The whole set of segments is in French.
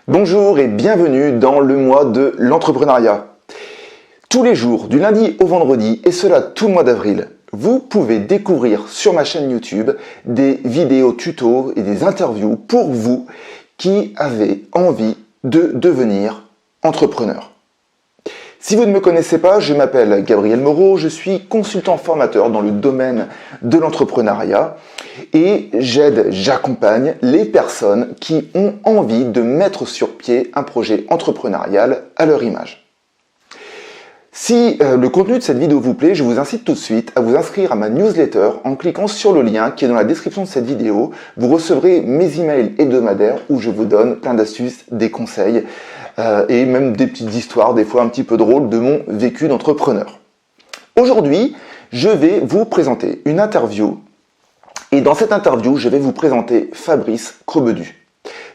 Bonjour et bienvenue dans le mois de l'entrepreneuriat. Tous les jours, du lundi au vendredi, et cela tout le mois d'avril, vous pouvez découvrir sur ma chaîne YouTube des vidéos tutos et des interviews pour vous qui avez envie de devenir entrepreneur. Si vous ne me connaissez pas, je m'appelle Gabriel Moreau, je suis consultant formateur dans le domaine de l'entrepreneuriat et j'accompagne les personnes qui ont envie de mettre sur pied un projet entrepreneurial à leur image. Si le contenu de cette vidéo vous plaît, je vous incite tout de suite à vous inscrire à ma newsletter en cliquant sur le lien qui est dans la description de cette vidéo. Vous recevrez mes emails hebdomadaires où je vous donne plein d'astuces, des conseils et même des petites histoires, des fois un petit peu drôles, de mon vécu d'entrepreneur. Aujourd'hui, je vais vous présenter une interview et dans cette interview, je vais vous présenter Fabrice Crebedu.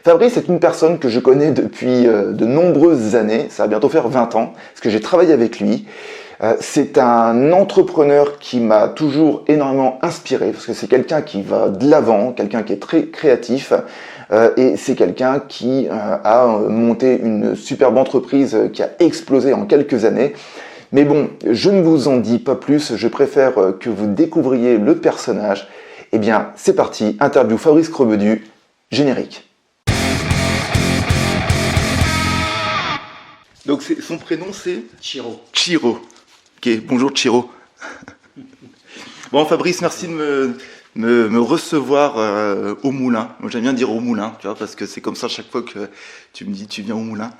Fabrice est une personne que je connais depuis de nombreuses années, ça va bientôt faire 20 ans, parce que j'ai travaillé avec lui. C'est un entrepreneur qui m'a toujours énormément inspiré, parce que c'est quelqu'un qui va de l'avant, quelqu'un qui est très créatif, et c'est quelqu'un qui a monté une superbe entreprise qui a explosé en quelques années. Mais bon, je ne vous en dis pas plus, je préfère que vous découvriez le personnage. Eh bien, c'est parti, interview Fabrice Crebedu, générique. Donc son prénom c'est Chiro. Chiro. Ok, bonjour Chiro. Bon Fabrice, merci de me recevoir au moulin. Moi j'aime bien dire au moulin, tu vois, parce que c'est comme ça chaque fois que tu me dis tu viens au moulin.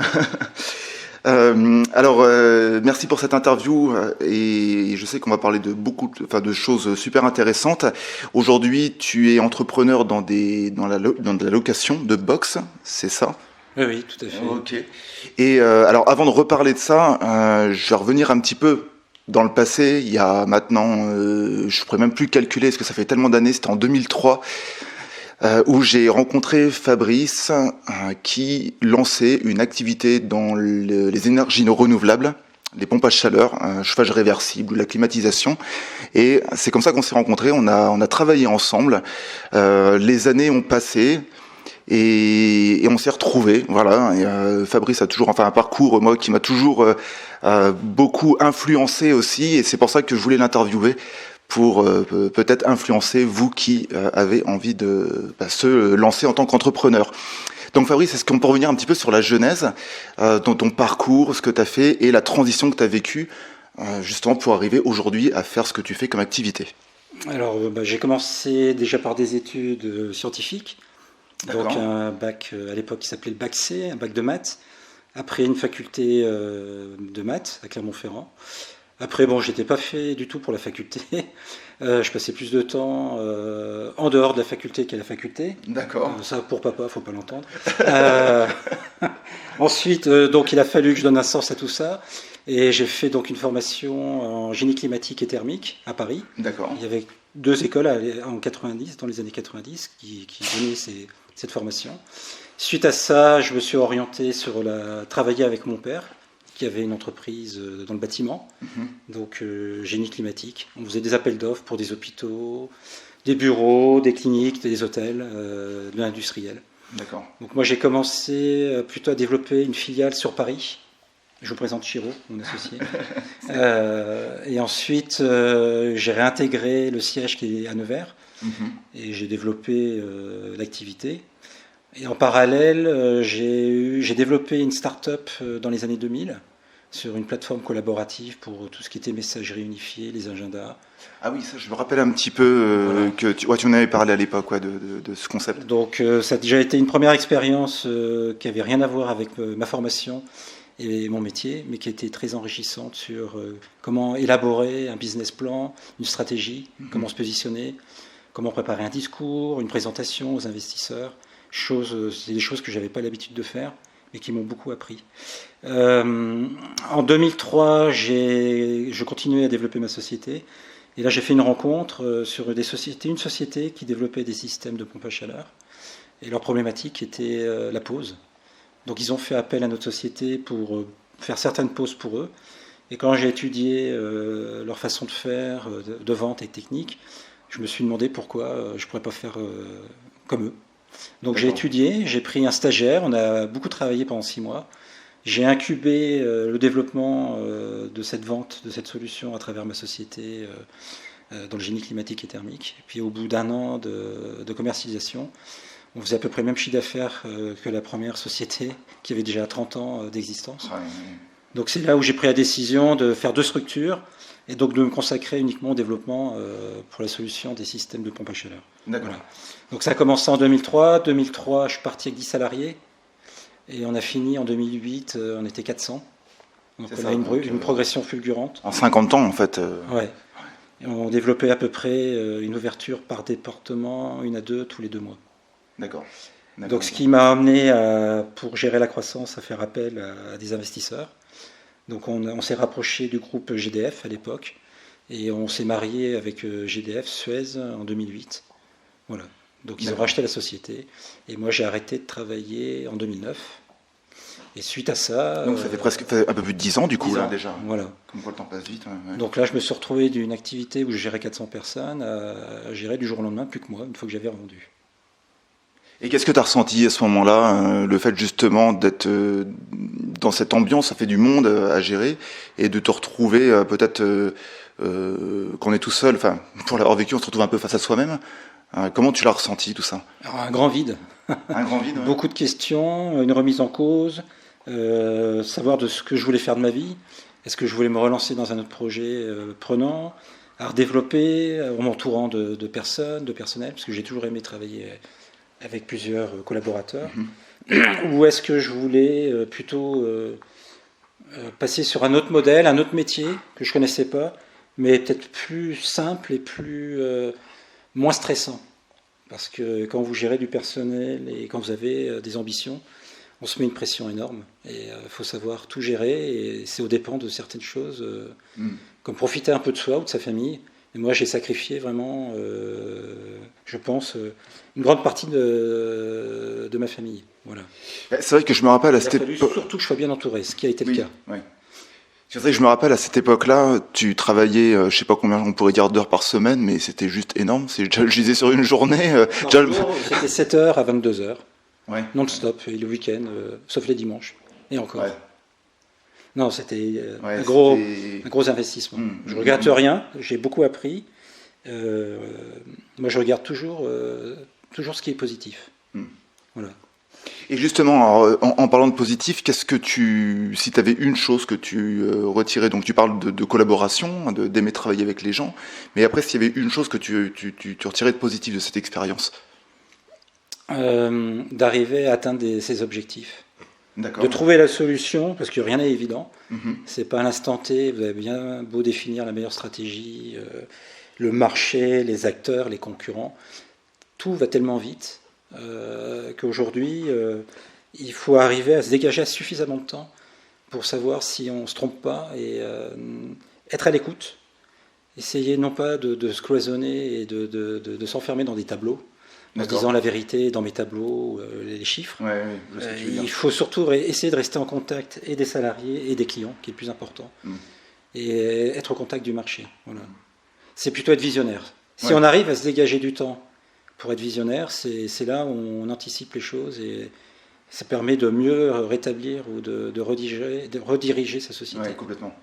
Merci pour cette interview et je sais qu'on va parler de de choses super intéressantes. Aujourd'hui, tu es entrepreneur dans la location de box, c'est ça? Oui, tout à fait. Ok. Et alors, avant de reparler de ça, je vais revenir un petit peu dans le passé. Il y a maintenant, je pourrais même plus calculer parce que ça fait tellement d'années. C'était en 2003 où j'ai rencontré Fabrice qui lançait une activité dans les énergies non renouvelables, les pompes à chaleur, chauffage réversible, la climatisation. Et c'est comme ça qu'on s'est rencontrés. On a travaillé ensemble. Les années ont passé. Et on s'est retrouvés, voilà. Et, Fabrice a toujours, un parcours moi qui m'a toujours beaucoup influencé aussi, et c'est pour ça que je voulais l'interviewer pour peut-être influencer vous qui avez envie de se lancer en tant qu'entrepreneur. Donc Fabrice, est-ce qu'on peut revenir un petit peu sur la genèse dans ton parcours, ce que tu as fait et la transition que tu as vécue justement pour arriver aujourd'hui à faire ce que tu fais comme activité? Alors, j'ai commencé déjà par des études scientifiques. D'accord. Donc un bac à l'époque qui s'appelait le bac C, un bac de maths. Après une faculté de maths à Clermont-Ferrand. Après, j'étais pas fait du tout pour la faculté. Je passais plus de temps en dehors de la faculté qu'à la faculté. D'accord. Ça, pour papa, faut pas l'entendre. Ensuite, donc il a fallu que je donne un sens à tout ça. Et j'ai fait donc une formation en génie climatique et thermique à Paris. D'accord. Il y avait deux écoles en 90, dans les années 90 qui donnaient cette formation. Suite à ça, je me suis orienté sur travailler avec mon père, qui avait une entreprise dans le bâtiment, donc génie climatique. On faisait des appels d'offres pour des hôpitaux, des bureaux, des cliniques, des hôtels, de l'industriel. D'accord. Donc moi j'ai commencé plutôt à développer une filiale sur Paris. Je vous présente Chiro, mon associé. Et ensuite, j'ai réintégré le siège qui est à Nevers et j'ai développé l'activité. Et en parallèle, j'ai développé une start-up dans les années 2000 sur une plateforme collaborative pour tout ce qui était messagerie unifiée, les agendas. Ah oui, ça je me rappelle un petit peu Voilà. que tu en avais parlé à l'époque de ce concept. Donc ça a déjà été une première expérience qui n'avait rien à voir avec ma formation et mon métier, mais qui a été très enrichissante sur comment élaborer un business plan, une stratégie, comment se positionner, comment préparer un discours, une présentation aux investisseurs. C'est des choses que je n'avais pas l'habitude de faire, mais qui m'ont beaucoup appris. En 2003, je continuais à développer ma société. Et là, j'ai fait une rencontre sur une société qui développait des systèmes de pompe à chaleur. Et leur problématique était la pause. Donc, ils ont fait appel à notre société pour faire certaines pauses pour eux. Et quand j'ai étudié leur façon de faire, de vente et technique, je me suis demandé pourquoi je ne pourrais pas faire comme eux. Donc j'ai étudié, j'ai pris un stagiaire, on a beaucoup travaillé pendant 6 mois. J'ai incubé le développement de cette vente, de cette solution à travers ma société dans le génie climatique et thermique. Et puis au bout d'1 an de commercialisation, on faisait à peu près le même chiffre d'affaires que la première société qui avait déjà 30 ans d'existence. Donc c'est là où j'ai pris la décision de faire 2 structures et donc de me consacrer uniquement au développement pour la solution des systèmes de pompe à chaleur. D'accord. Voilà. Donc ça a commencé en 2003. 2003, je suis parti avec 10 salariés et on a fini en 2008, on était 400. Donc on a une progression fulgurante. En 50 ans en fait. Ouais. Et on développait à peu près une ouverture par département, 1 à 2 tous les 2 mois. D'accord. Donc ce qui m'a amené pour gérer la croissance à faire appel à des investisseurs. Donc on s'est rapproché du groupe GDF à l'époque et on s'est marié avec GDF Suez en 2008. Voilà. Donc ils ont racheté la société et moi j'ai arrêté de travailler en 2009. Et suite à ça... Donc ça fait presque un peu plus de 10 ans du coup là déjà. Voilà. Comme quoi le temps passe vite. Ouais. Donc là je me suis retrouvé d'une activité où je gérais 400 personnes à gérer du jour au lendemain plus que moi une fois que j'avais revendu. Et qu'est-ce que tu as ressenti à ce moment-là, le fait justement d'être dans cette ambiance, ça fait du monde à gérer, et de te retrouver peut-être qu'on est tout seul, enfin pour l'avoir vécu, on se retrouve un peu face à soi-même. Comment tu l'as ressenti tout ça? Alors, un grand vide. Un grand vide, ouais. Beaucoup de questions, une remise en cause, savoir de ce que je voulais faire de ma vie. Est-ce que je voulais me relancer dans un autre projet prenant, à redévelopper, en m'entourant de personnes, de personnel, parce que j'ai toujours aimé travailler avec plusieurs collaborateurs, ou est-ce que je voulais plutôt passer sur un autre modèle, un autre métier que je ne connaissais pas, mais peut-être plus simple et moins stressant. Parce que quand vous gérez du personnel et quand vous avez des ambitions, on se met une pression énorme. Et il faut savoir tout gérer, et c'est aux dépens de certaines choses, comme profiter un peu de soi ou de sa famille. Et moi, j'ai sacrifié vraiment, je pense, une grande partie de ma famille. Voilà. C'est vrai que je me rappelle à cette époque. Il a fallu surtout que je sois bien entouré, ce qui a été le cas. Oui. C'est vrai que je me rappelle à cette époque-là, tu travaillais, je sais pas combien on pourrait dire d'heures par semaine, mais c'était juste énorme. Je disais sur une journée. C'était 7h à 22h, ouais. non-stop, et le week-end, sauf les dimanches. Et encore. Ouais. Non, c'était un gros investissement. Je ne regrette rien, j'ai beaucoup appris. Moi, je regarde toujours ce qui est positif. Voilà. Et justement, alors, en parlant de positif, qu'est-ce que si tu avais une chose que tu retirais, donc tu parles de collaboration, d'aimer travailler avec les gens, mais après, s'il y avait une chose que tu retirais de positif de cette expérience? D'arriver à atteindre ses objectifs. D'accord. De trouver la solution, parce que rien n'est évident. C'est pas à l'instant T, vous avez bien beau définir la meilleure stratégie, le marché, les acteurs, les concurrents. Tout va tellement vite qu'aujourd'hui, il faut arriver à se dégager suffisamment de temps pour savoir si on ne se trompe pas et être à l'écoute. Essayer non pas de se cloisonner et de s'enfermer dans des tableaux, en disant la vérité dans mes tableaux, les chiffres. Il faut surtout essayer de rester en contact et des salariés et des clients, qui est le plus important, et être au contact du marché. Voilà. C'est plutôt être visionnaire. Si on arrive à se dégager du temps pour être visionnaire, c'est là où on anticipe les choses et ça permet de mieux rétablir ou de rediriger sa société. Oui, complètement.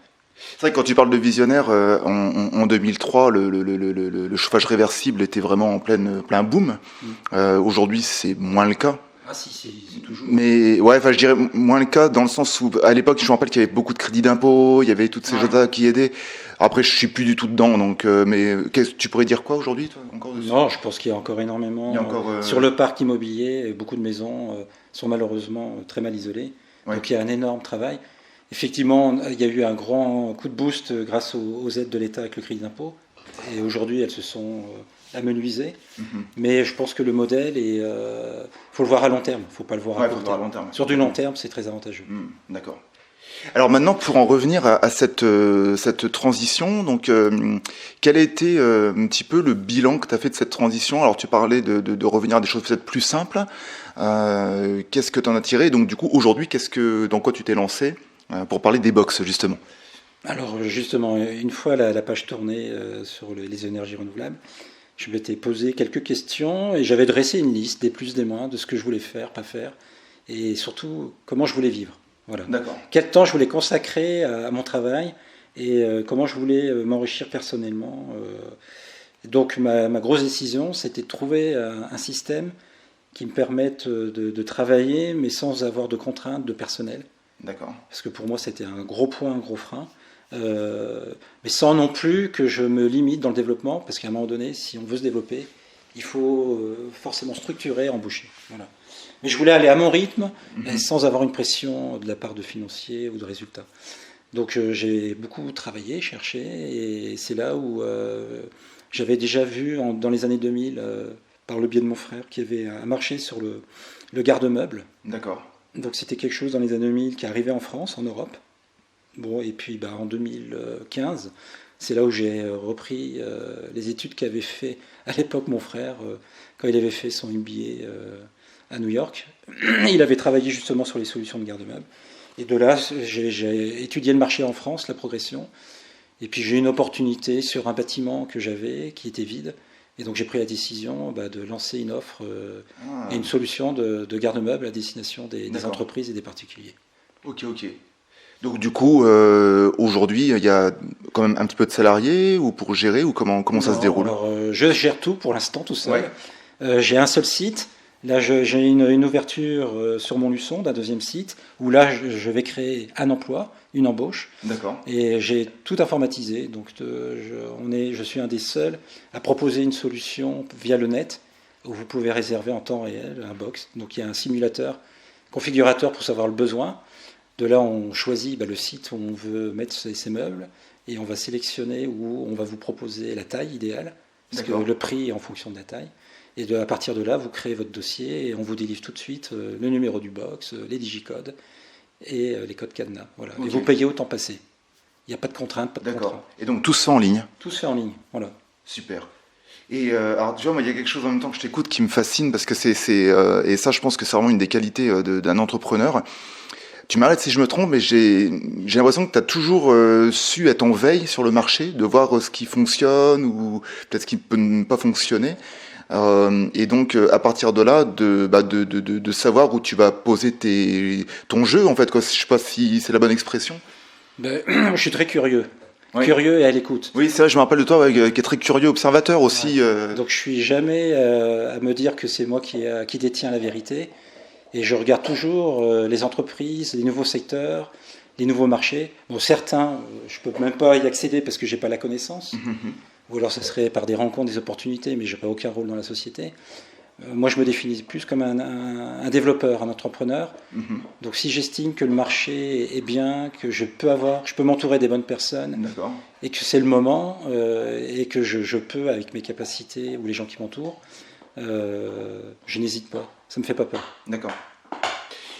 C'est vrai que quand tu parles de visionnaire, en 2003, le chauffage réversible était vraiment en plein boom. Aujourd'hui, c'est moins le cas. Ah si, c'est toujours. Mais ouais, enfin, je dirais moins le cas dans le sens où, à l'époque, je me rappelle qu'il y avait beaucoup de crédits d'impôt, il y avait toutes ces choses-là qui aidaient. Après, je suis plus du tout dedans, donc. Mais tu pourrais dire quoi aujourd'hui, toi, encore dessus? Non, je pense qu'il y a encore énormément. Sur le parc immobilier, beaucoup de maisons sont malheureusement très mal isolées. Donc il y a un énorme travail. Effectivement, il y a eu un grand coup de boost grâce aux aides de l'État avec le crédit d'impôt. Et aujourd'hui, elles se sont amenuisées. Mais je pense que le modèle, il faut le voir à long terme. Il ne faut pas le voir à court terme. Sur du long terme, c'est très avantageux. D'accord. Alors maintenant, pour en revenir à cette transition, donc quel a été un petit peu le bilan que tu as fait de cette transition? Alors tu parlais de revenir à des choses peut-être plus simples. Qu'est-ce que tu en as tiré? Donc du coup, aujourd'hui, dans quoi tu t'es lancé pour parler des box, justement? Alors justement, une fois la page tournée sur les énergies renouvelables, Je m'étais posé quelques questions et j'avais dressé une liste des plus, des moins, de ce que je voulais faire, pas faire, et surtout comment je voulais vivre. Voilà. D'accord. Quel temps je voulais consacrer à mon travail et comment je voulais m'enrichir personnellement. Donc ma grosse décision, c'était de trouver un système qui me permette de travailler, mais sans avoir de contraintes de personnel. D'accord. Parce que pour moi, c'était un gros point, un gros frein. Mais sans non plus que je me limite dans le développement, parce qu'à un moment donné, si on veut se développer, il faut forcément structurer, embaucher. Voilà. Mais je voulais aller à mon rythme, sans avoir une pression de la part de financiers ou de résultats. Donc j'ai beaucoup travaillé, cherché, et c'est là où j'avais déjà vu dans les années 2000, par le biais de mon frère, qui avait un marché sur le garde-meubles. D'accord. Donc c'était quelque chose dans les années 2000 qui arrivait en France, en Europe. Bon, et puis en 2015, c'est là où j'ai repris les études qu'avait fait à l'époque mon frère, quand il avait fait son MBA à New York. Il avait travaillé justement sur les solutions de garde-meubles. Et de là, j'ai étudié le marché en France, la progression. Et puis j'ai eu une opportunité sur un bâtiment que j'avais, qui était vide. Et donc j'ai pris la décision de lancer une offre et une solution de garde-meubles à destination des entreprises et des particuliers. Ok. Donc du coup, aujourd'hui, il y a quand même un petit peu de salariés ou pour gérer ou comment ça se déroule? Alors, je gère tout pour l'instant tout seul. Ouais. J'ai un seul site. Là, j'ai une ouverture sur Montluçon d'un deuxième site où là, je vais créer un emploi, une embauche. D'accord. Et j'ai tout informatisé. Donc, je suis un des seuls à proposer une solution via le net où vous pouvez réserver en temps réel un box. Donc, il y a un simulateur, configurateur pour savoir le besoin. De là, on choisit le site où on veut mettre ses meubles et on va sélectionner où on va vous proposer la taille idéale, parce que le prix est en fonction de la taille. Et à partir de là, vous créez votre dossier et on vous délivre tout de suite le numéro du box, les digicodes et les codes cadenas. Voilà. Okay. Et vous payez au temps passé. Il n'y a pas de contrainte, pas de contrat. Et donc tout se fait en ligne? Tout se fait en ligne, voilà. Super. Et alors tu vois, moi il y a quelque chose en même temps que je t'écoute qui me fascine parce que et ça je pense que c'est vraiment une des qualités d'un entrepreneur. Tu m'arrêtes si je me trompe, mais j'ai l'impression que tu as toujours su être en veille sur le marché, de voir ce qui fonctionne ou peut-être ce qui peut ne pas fonctionner. Et donc, à partir de là, de savoir où tu vas poser ton jeu, en fait, quoi. Je sais pas si c'est la bonne expression. Je suis très curieux. Oui. Curieux et à l'écoute. Oui, c'est vrai, je me rappelle de toi, qui est très curieux, observateur aussi. Ouais. Donc, je suis jamais à me dire que c'est moi qui détiens la vérité. Et je regarde toujours les entreprises, les nouveaux secteurs, les nouveaux marchés. Bon, certains, je ne peux même pas y accéder parce que je n'ai pas la connaissance. Ou alors ce serait par des rencontres, des opportunités, mais je n'aurai aucun rôle dans la société. Moi, je me définis plus comme un développeur, un entrepreneur. Donc si j'estime que le marché est bien, que je peux m'entourer des bonnes personnes, et que c'est le moment, et que je peux, avec mes capacités ou les gens qui m'entourent, je n'hésite pas. Ça me fait pas peur. D'accord.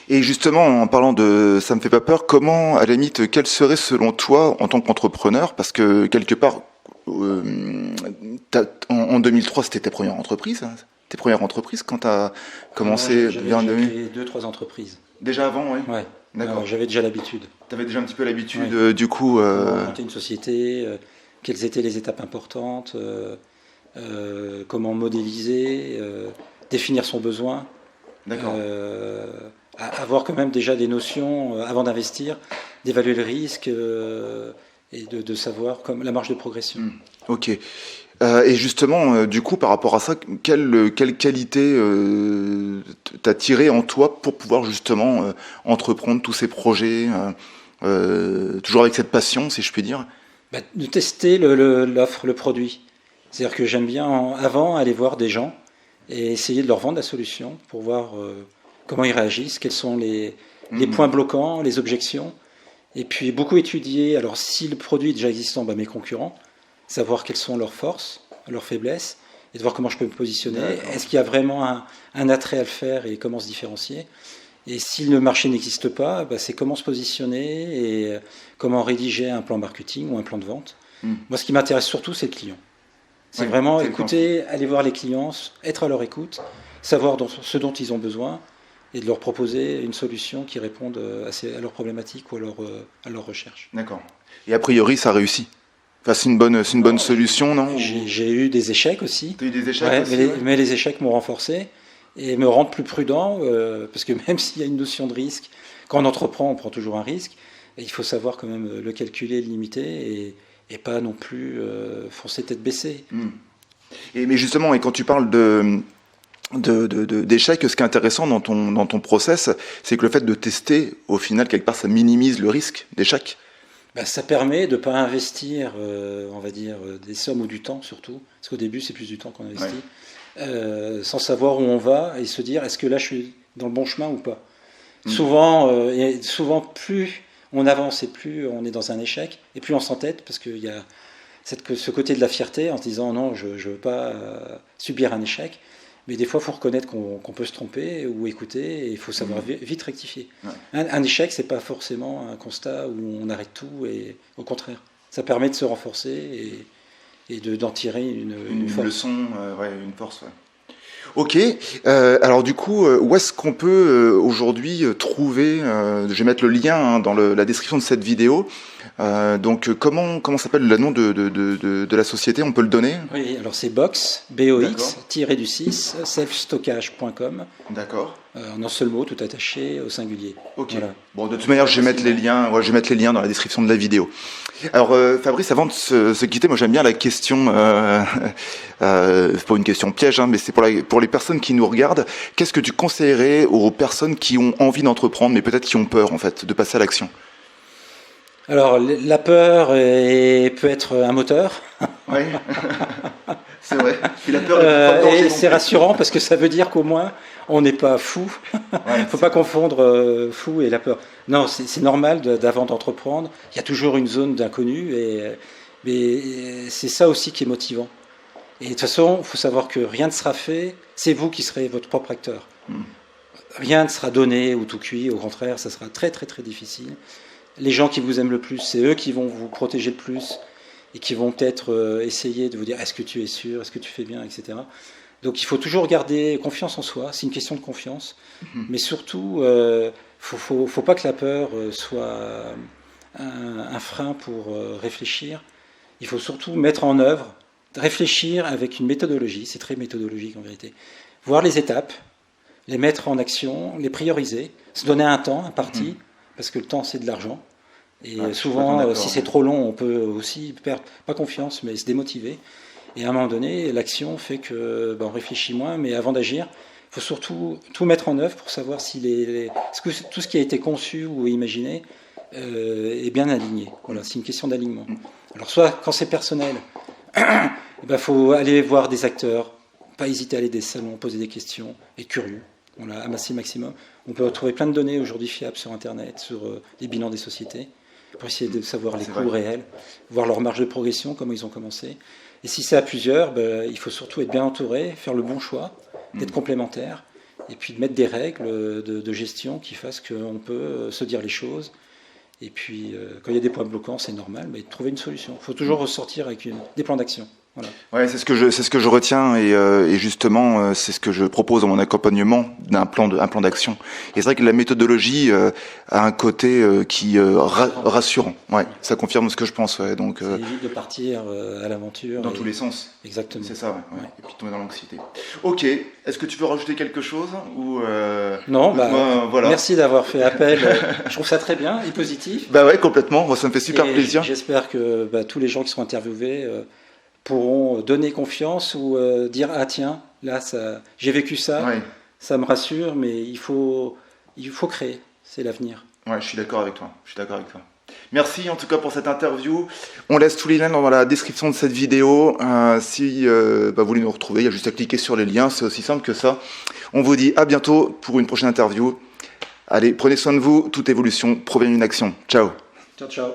Et justement, en parlant de ça me fait pas peur, comment, à la limite, quel serait selon toi, en tant qu'entrepreneur, parce que quelque part, en 2003, c'était ta première entreprise, hein, tes premières entreprises quand tu as commencé? J'avais créé 2-3 entreprises. Déjà avant, oui. Ouais. D'accord. J'avais déjà l'habitude. Tu avais déjà un petit peu l'habitude, du coup. Monter une société, quelles étaient les étapes importantes, comment modéliser, définir son besoin. D'accord. Avoir quand même déjà des notions avant d'investir, d'évaluer le risque et de savoir comme la marge de progression. Ok. Et justement, du coup, par rapport à ça, quelle qualité t'as tiré en toi pour pouvoir justement entreprendre tous ces projets, toujours avec cette passion, si je puis dire? De tester l'offre, le produit. C'est-à-dire que j'aime bien avant aller voir des gens et essayer de leur vendre la solution pour voir comment ils réagissent, quels sont les points bloquants, les objections. Et puis beaucoup étudier, alors si le produit est déjà existant, mes concurrents, savoir quelles sont leurs forces, leurs faiblesses, et de voir comment je peux me positionner. Est-ce qu'il y a vraiment un attrait à le faire et comment se différencier? Et si le marché n'existe pas, c'est comment se positionner et comment rédiger un plan marketing ou un plan de vente. Moi, ce qui m'intéresse surtout, c'est le client. C'est vraiment écouter, aller voir les clients, être à leur écoute, savoir ce dont ils ont besoin et de leur proposer une solution qui réponde à leurs problématiques ou à leurs recherches. D'accord. Et a priori, ça réussit? Enfin, c'est une bonne solution, non? J'ai eu des échecs aussi. Tu as eu des échecs Ouais, aussi, mais les échecs m'ont renforcé et me rendent plus prudent, parce que même s'il y a une notion de risque, quand on entreprend, on prend toujours un risque, et il faut savoir quand même le calculer, le limiter, et pas non plus foncer tête baissée. Mais justement, et quand tu parles d'échecs, ce qui est intéressant dans ton process, c'est que le fait de tester, au final, quelque part, ça minimise le risque d'échec. Ben, ça permet de ne pas investir, on va dire, des sommes ou du temps surtout, parce qu'au début c'est plus du temps qu'on investit, sans savoir où on va et se dire est-ce que là je suis dans le bon chemin ou pas. Souvent plus on avance et plus on est dans un échec, et plus on s'entête, parce qu'il y a ce côté de la fierté en se disant non, je ne veux pas subir un échec. Mais des fois, il faut reconnaître qu'on peut se tromper ou écouter, et il faut savoir vite rectifier. Ouais. Un échec, ce n'est pas forcément un constat où on arrête tout, et au contraire, ça permet de se renforcer et d'en tirer une force. Leçon, une force. Ouais. Ok, alors du coup, où est-ce qu'on peut aujourd'hui trouver, je vais mettre le lien dans la description de cette vidéo, donc comment s'appelle le nom de la société, on peut le donner? Oui, alors c'est Box, BOX-du6, selfstockage.com. D'accord. En un seul mot, tout attaché au singulier. Ok. Voilà. Bon, de toute manière, je vais mettre les liens dans la description de la vidéo. Alors, Fabrice, avant de se quitter, moi j'aime bien la question, c'est pas une question piège, hein, mais c'est pour les personnes qui nous regardent. Qu'est-ce que tu conseillerais aux personnes qui ont envie d'entreprendre, mais peut-être qui ont peur en fait, de passer à l'action? Alors, la peur peut être un moteur. Oui, c'est vrai. Puis la peur et c'est rassurant parce que ça veut dire qu'au moins, on n'est pas fou. Il ne faut pas confondre fou et la peur. Non, c'est normal d'avant d'entreprendre. Il y a toujours une zone d'inconnu, mais c'est ça aussi qui est motivant. Et de toute façon, il faut savoir que rien ne sera fait. C'est vous qui serez votre propre acteur. Rien ne sera donné ou tout cuit. Au contraire, ça sera très, très, très difficile. Les gens qui vous aiment le plus, c'est eux qui vont vous protéger le plus et qui vont peut-être essayer de vous dire est-ce que tu es sûr, est-ce que tu fais bien, etc. Donc il faut toujours garder confiance en soi, c'est une question de confiance, mais surtout, faut pas que la peur soit un frein pour réfléchir. Il faut surtout mettre en œuvre, réfléchir avec une méthodologie, c'est très méthodologique en vérité, voir les étapes, les mettre en action, les prioriser, se donner un temps imparti, parce que le temps c'est de l'argent. Et souvent, si c'est trop long, on peut aussi perdre, pas confiance, mais se démotiver. Et à un moment donné, l'action fait que on réfléchit moins, mais avant d'agir, il faut surtout tout mettre en œuvre pour savoir si tout ce qui a été conçu ou imaginé est bien aligné. Voilà, c'est une question d'alignement. Alors soit quand c'est personnel, faut aller voir des acteurs, pas hésiter à aller des salons, poser des questions, être curieux. On l'a amassé maximum. On peut retrouver plein de données aujourd'hui fiables sur Internet, sur les bilans des sociétés, pour essayer de savoir les coûts réels, voir leur marge de progression, comment ils ont commencé. Et si c'est à plusieurs, il faut surtout être bien entouré, faire le bon choix, d'être complémentaire, et puis de mettre des règles de gestion qui fassent qu'on peut se dire les choses. Et puis, quand il y a des points bloquants, c'est normal, mais trouver une solution. Il faut toujours ressortir avec des plans d'action. Voilà. Ouais, c'est ce que je retiens, et justement c'est ce que je propose dans mon accompagnement d'un plan d'action. Et c'est vrai que la méthodologie a un côté qui rassurant. Ouais, ça confirme ce que je pense. Ouais, donc ça évite de partir à l'aventure dans tous les sens. Exactement. C'est ça. Ouais. Et puis tomber dans l'anxiété. Ok. Est-ce que tu veux rajouter quelque chose ou Non. Voilà. Merci d'avoir fait appel. Je trouve ça très bien et positif. Bah ouais, complètement. Moi, ça me fait super plaisir. J'espère que tous les gens qui seront interviewés pourront donner confiance ou dire ah tiens, là j'ai vécu ça, ça me rassure, mais il faut créer, c'est l'avenir. Ouais, je suis d'accord avec toi. Merci en tout cas pour cette interview. On laisse tous les liens dans la description de cette vidéo. Si vous voulez nous retrouver, il y a juste à cliquer sur les liens, c'est aussi simple que ça. On vous dit à bientôt pour une prochaine interview. Allez, prenez soin de vous, toute évolution provient d'une action. Ciao. Ciao.